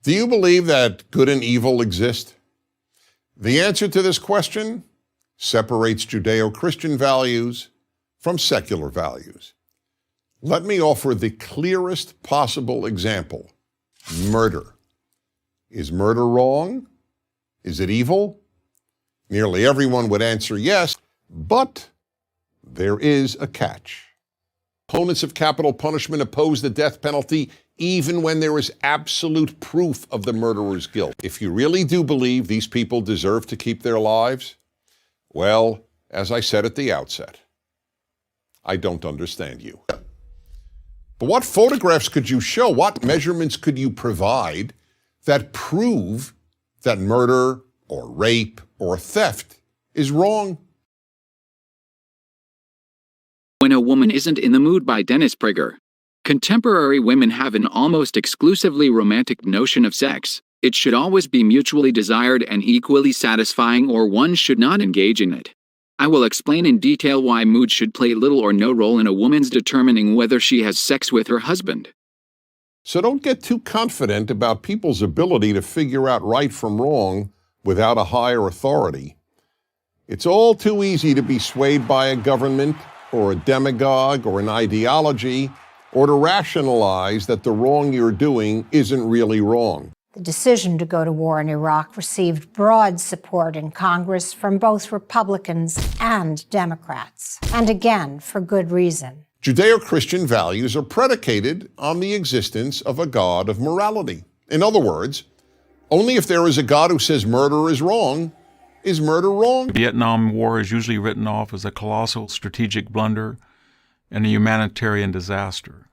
Do you believe that good and evil exist? The answer to this question separates Judeo-Christian values from secular values. Let me offer the clearest possible example: murder. Is murder wrong? Is it evil? Nearly everyone would answer yes, but there is a catch. Opponents of capital punishment oppose the death penalty even when there is absolute proof of the murderer's guilt. If you really do believe these people deserve to keep their lives, well, as I said at the outset, I don't understand you. But what photographs could you show? What measurements could you provide that prove that murder or rape or theft is wrong? When a Woman Isn't in the Mood by Dennis Prager. Contemporary women have an almost exclusively romantic notion of sex. It should always be mutually desired and equally satisfying, or one should not engage in it. I will explain in detail why mood should play little or no role in a woman's determining whether she has sex with her husband. So don't get too confident about people's ability to figure out right from wrong without a higher authority. It's all too easy to be swayed by a government or a demagogue or an ideology, or to rationalize that the wrong you're doing isn't really wrong. The decision to go to war in Iraq received broad support in Congress from both Republicans and Democrats, and again, for good reason. Judeo-Christian values are predicated on the existence of a God of morality. In other words, only if there is a God who says murder is wrong, is murder wrong. The Vietnam War is usually written off as a colossal strategic blunder and a humanitarian disaster.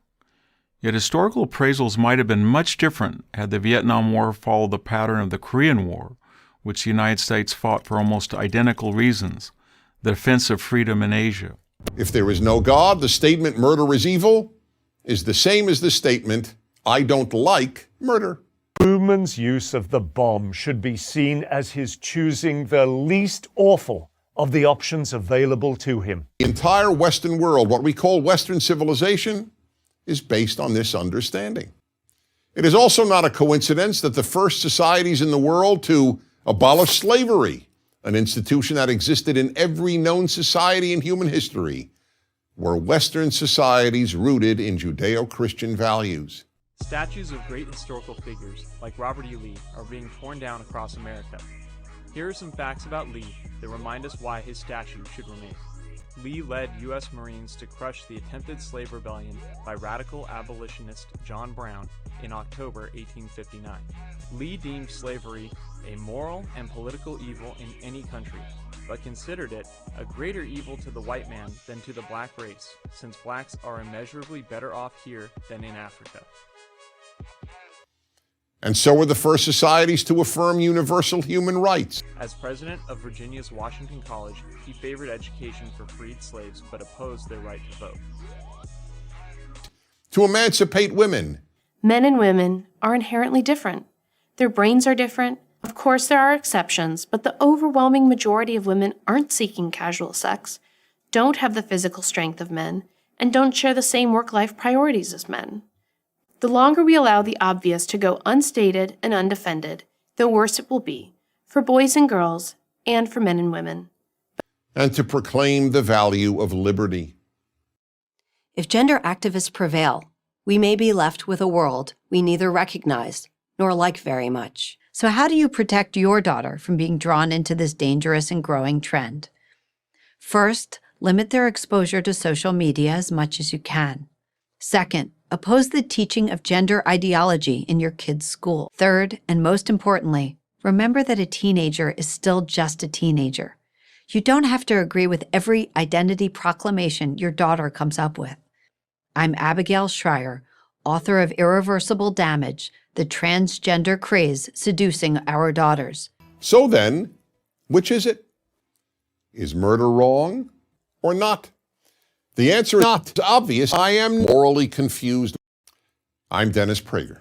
Yet historical appraisals might have been much different had the Vietnam War followed the pattern of the Korean War, which the United States fought for almost identical reasons: the defense of freedom in Asia. If there is no God, the statement murder is evil is the same as the statement I don't like murder. Truman's use of the bomb should be seen as his choosing the least awful of the options available to him. The entire Western world, what we call Western civilization, is based on this understanding. It is also not a coincidence that the first societies in the world to abolish slavery, an institution that existed in every known society in human history, were Western societies rooted in Judeo-Christian values. Statues of great historical figures, like Robert E. Lee, are being torn down across America. Here are some facts about Lee that remind us why his statue should remain. Lee led U.S. Marines to crush the attempted slave rebellion by radical abolitionist John Brown in October 1859. Lee deemed slavery a moral and political evil in any country, but considered it a greater evil to the white man than to the black race, since blacks are immeasurably better off here than in Africa. And so were the first societies to affirm universal human rights. As president of Virginia's Washington College, he favored education for freed slaves but opposed their right to vote. To emancipate women. Men and women are inherently different. Their brains are different. Of course, there are exceptions, but the overwhelming majority of women aren't seeking casual sex, don't have the physical strength of men, and don't share the same work-life priorities as men. The longer we allow the obvious to go unstated and undefended, the worse it will be, for boys and girls, and for men and women. And to proclaim the value of liberty. If gender activists prevail, we may be left with a world we neither recognize nor like very much. So how do you protect your daughter from being drawn into this dangerous and growing trend? First, limit their exposure to social media as much as you can. Second, oppose the teaching of gender ideology in your kids' school. Third, and most importantly, remember that a teenager is still just a teenager. You don't have to agree with every identity proclamation your daughter comes up with. I'm Abigail Schreier, author of Irreversible Damage, The Transgender Craze Seducing Our Daughters. So then, which is it? Is murder wrong or not? The answer is not obvious. I am morally confused. I'm Dennis Prager.